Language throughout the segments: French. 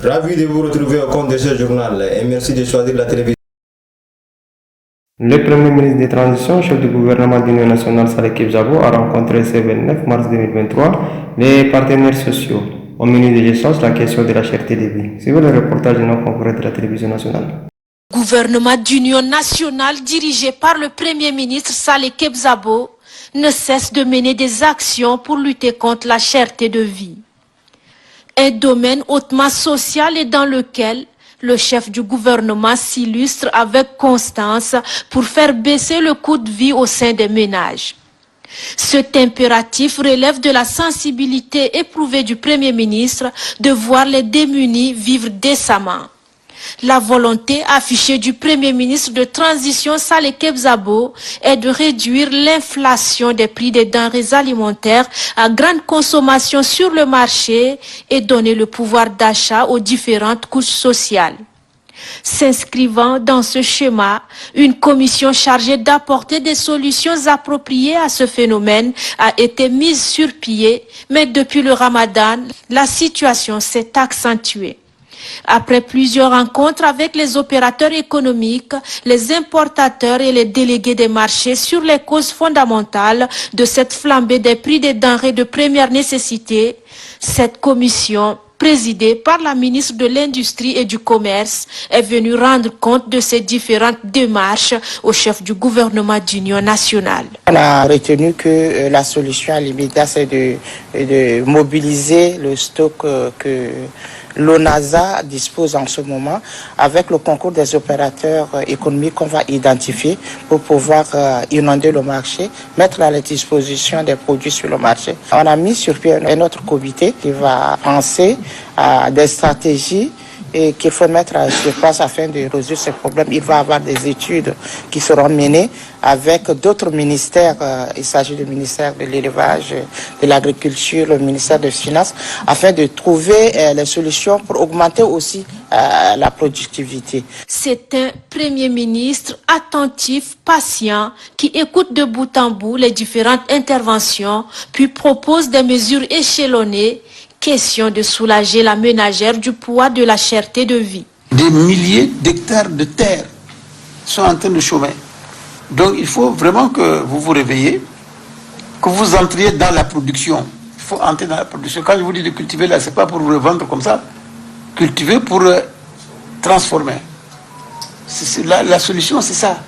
Ravi de vous retrouver au compte de ce journal et merci de choisir la télévision. Le Premier ministre des Transitions, chef du gouvernement d'Union nationale Saleh Kebzabo, a rencontré ce 29 mars 2023 les partenaires sociaux. Au menu des échanges, la question de la cherté des vies. Suivez le reportage de nos confrères de la télévision nationale. Gouvernement d'union nationale dirigé par le Premier ministre Saleh Kebzabo ne cesse de mener des actions pour lutter contre la cherté de vie. Un domaine hautement social et dans lequel le chef du gouvernement s'illustre avec constance pour faire baisser le coût de vie au sein des ménages. Cet impératif relève de la sensibilité éprouvée du Premier ministre de voir les démunis vivre décemment. La volonté affichée du Premier ministre de transition Saleh Kebzabo est de réduire l'inflation des prix des denrées alimentaires à grande consommation sur le marché et donner le pouvoir d'achat aux différentes couches sociales. S'inscrivant dans ce schéma, une commission chargée d'apporter des solutions appropriées à ce phénomène a été mise sur pied, mais depuis le Ramadan, la situation s'est accentuée. Après plusieurs rencontres avec les opérateurs économiques, les importateurs et les délégués des marchés sur les causes fondamentales de cette flambée des prix des denrées de première nécessité, cette commission, présidée par la ministre de l'Industrie et du Commerce, est venue rendre compte de ces différentes démarches au chef du gouvernement d'union nationale. On a retenu que la solution à l'immédiat, c'est de mobiliser le stock que l'ONASA dispose en ce moment avec le concours des opérateurs économiques qu'on va identifier pour pouvoir inonder le marché, mettre à la disposition des produits sur le marché. On a mis sur pied un autre comité qui va penser à des stratégies et qu'il faut mettre sur place afin de résoudre ces problèmes. Il va y avoir des études qui seront menées avec d'autres ministères. Il s'agit du ministère de l'élevage, de l'agriculture, le ministère des Finances, afin de trouver les solutions pour augmenter aussi la productivité. C'est un Premier ministre attentif, patient, qui écoute de bout en bout les différentes interventions, puis propose des mesures échelonnées. Question de soulager la ménagère du poids de la cherté de vie. Des milliers d'hectares de terre sont en train de chômer. Donc il faut vraiment que vous vous réveillez, que vous entriez dans la production. Il faut entrer dans la production. Quand je vous dis de cultiver là, ce n'est pas pour vous revendre comme ça. Cultiver pour transformer. La solution, c'est ça.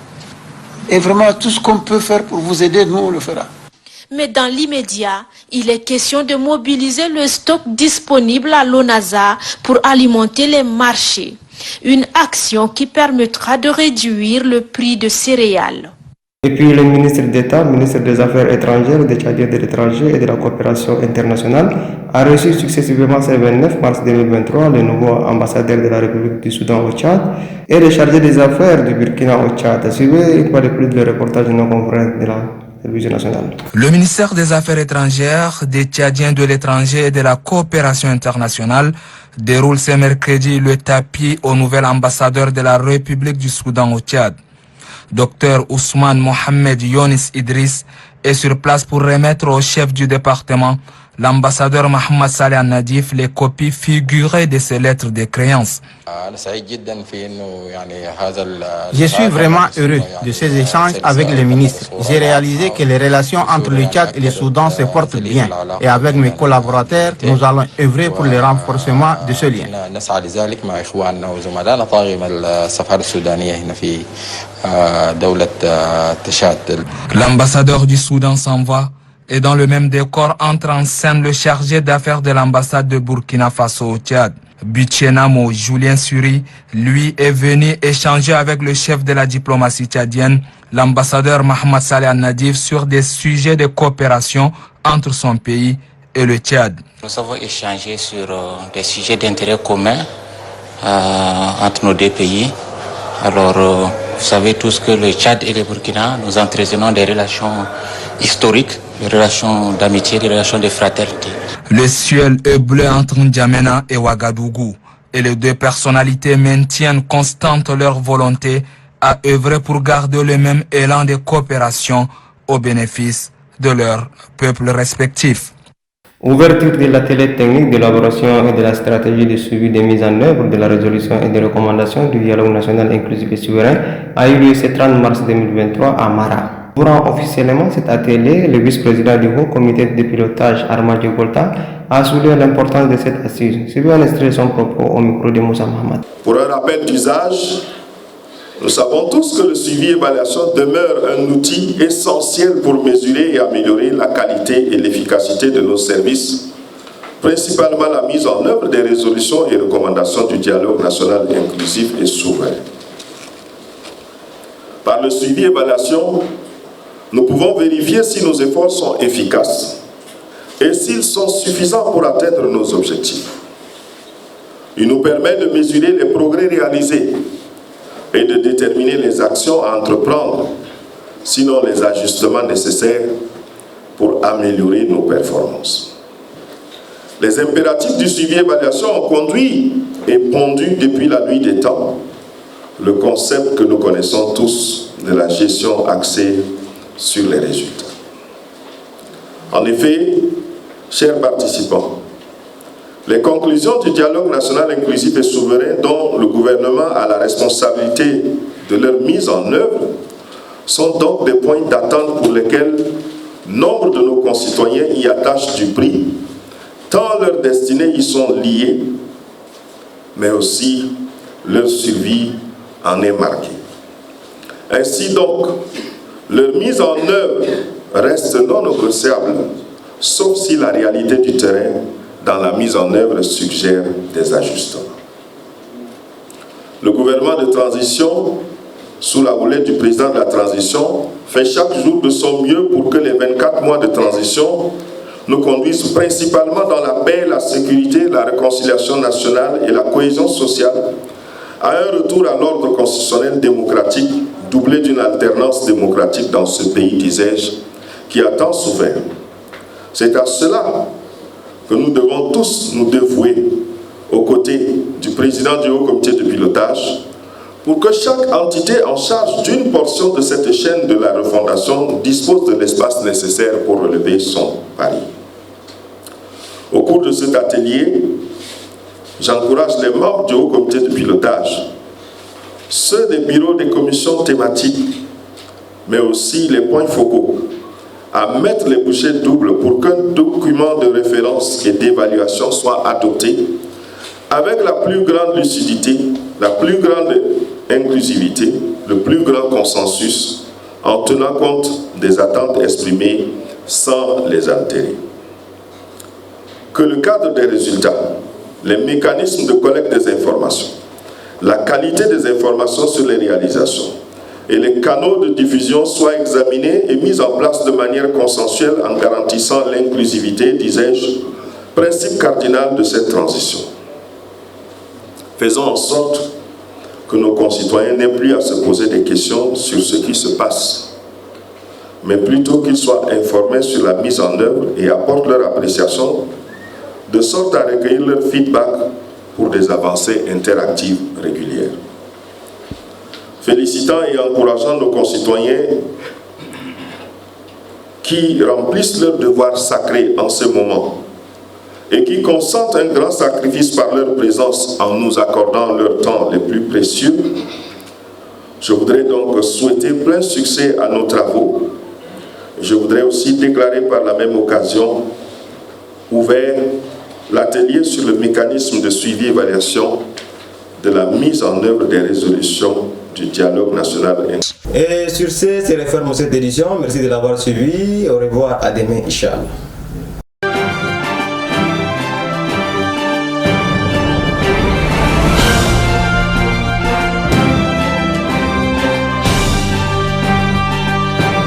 Et vraiment, tout ce qu'on peut faire pour vous aider, nous, on le fera. Mais dans l'immédiat, il est question de mobiliser le stock disponible à l'ONASA pour alimenter les marchés. Une action qui permettra de réduire le prix de céréales. Et puis le ministre d'État, ministre des Affaires étrangères, des Tchadiens de l'étranger et de la coopération internationale, a reçu successivement ce 29 mars 2023 le nouveau ambassadeur de la République du Soudan au Tchad et le chargé des affaires du Burkina au Tchad. Suivez une fois de plus le reportage de nos confrères de la télévision nationale. Le ministère des Affaires étrangères, des Tchadiens de l'étranger et de la coopération internationale déroule ce mercredi le tapis au nouvel ambassadeur de la République du Soudan au Tchad. Dr Ousmane Mohamed Yonis Idriss est sur place pour remettre au chef du département, l'ambassadeur Mohamed Saleh Nadif, les copies figurées de ses lettres de créance. Je suis vraiment heureux de ces échanges avec le ministre. J'ai réalisé que les relations entre le Tchad et le Soudan se portent bien. Et avec mes collaborateurs, nous allons œuvrer pour le renforcement de ce lien. L'ambassadeur du Soudan s'en va et dans le même décor entre en scène le chargé d'affaires de l'ambassade de Burkina Faso au Tchad. Bichenamo Julien Suri, lui, est venu échanger avec le chef de la diplomatie tchadienne, l'ambassadeur Mohamed Saleh Nadif, sur des sujets de coopération entre son pays et le Tchad. Nous avons échangé sur des sujets d'intérêt commun entre nos deux pays. Alors, vous savez tous que le Tchad et le Burkina, nous entretenons des relations historiques, des relations d'amitié, des relations de fraternité. Le ciel est bleu entre N'Djamena et Ouagadougou et les deux personnalités maintiennent constante leur volonté à œuvrer pour garder le même élan de coopération au bénéfice de leurs peuples respectifs. Ouverture de l'atelier technique d'élaboration et de la stratégie de suivi des mises en œuvre de la résolution et des recommandations du dialogue national inclusif et souverain a eu lieu ce 30 mars 2023 à Mara. Durant officiellement cet atelier, le vice-président du Haut Comité de pilotage Armand Volta a souligné l'importance de cette assise. Suivez un extrait de son propos au micro de Moussa Mohamed. Pour un rappel d'usage, nous savons tous que le suivi et évaluation demeure un outil essentiel pour mesurer et améliorer la qualité et l'efficacité de nos services, principalement la mise en œuvre des résolutions et recommandations du dialogue national inclusif et souverain. Par le suivi et évaluation, nous pouvons vérifier si nos efforts sont efficaces et s'ils sont suffisants pour atteindre nos objectifs. Il nous permet de mesurer les progrès réalisés et de déterminer les actions à entreprendre, sinon les ajustements nécessaires pour améliorer nos performances. Les impératifs du suivi et évaluation ont conduit et pondu depuis la nuit des temps le concept que nous connaissons tous de la gestion axée sur les résultats. En effet, chers participants, les conclusions du dialogue national inclusif et souverain dont le gouvernement a la responsabilité de leur mise en œuvre sont donc des points d'attente pour lesquels nombre de nos concitoyens y attachent du prix, tant leurs destinées y sont liées, mais aussi leur survie en est marquée. Ainsi donc, leur mise en œuvre reste non négociable, sauf si la réalité du terrain dans la mise en œuvre suggère des ajustements. Le gouvernement de transition, sous la houlette du président de la transition, fait chaque jour de son mieux pour que les 24 mois de transition nous conduisent principalement dans la paix, la sécurité, la réconciliation nationale et la cohésion sociale, à un retour à l'ordre constitutionnel démocratique, doublé d'une alternance démocratique dans ce pays, disais-je, qui a tant souffert. C'est à cela que nous devons tous nous dévouer aux côtés du président du Haut Comité de pilotage pour que chaque entité en charge d'une portion de cette chaîne de la refondation dispose de l'espace nécessaire pour relever son pari. Au cours de cet atelier, j'encourage les membres du Haut Comité de pilotage, ceux des bureaux des commissions thématiques, mais aussi les points focaux, à mettre les bouchées doubles pour qu'un document de référence et d'évaluation soit adopté avec la plus grande lucidité, la plus grande inclusivité, le plus grand consensus, en tenant compte des attentes exprimées sans les altérer. Que le cadre des résultats, les mécanismes de collecte des informations, la qualité des informations sur les réalisations, et les canaux de diffusion soient examinés et mis en place de manière consensuelle en garantissant l'inclusivité, disais-je, principe cardinal de cette transition. Faisons en sorte que nos concitoyens n'aient plus à se poser des questions sur ce qui se passe, mais plutôt qu'ils soient informés sur la mise en œuvre et apportent leur appréciation, de sorte à recueillir leur feedback pour des avancées interactives régulières. Félicitant et encourageant nos concitoyens qui remplissent leur devoir sacré en ce moment et qui consentent un grand sacrifice par leur présence en nous accordant leur temps les plus précieux, je voudrais donc souhaiter plein succès à nos travaux. Je voudrais aussi déclarer par la même occasion ouvert l'atelier sur le mécanisme de suivi et évaluation de la mise en œuvre des résolutions du dialogue national. Et sur ce, c'est referme cette édition. Merci de l'avoir suivi. Au revoir, à demain, Inch'Allah.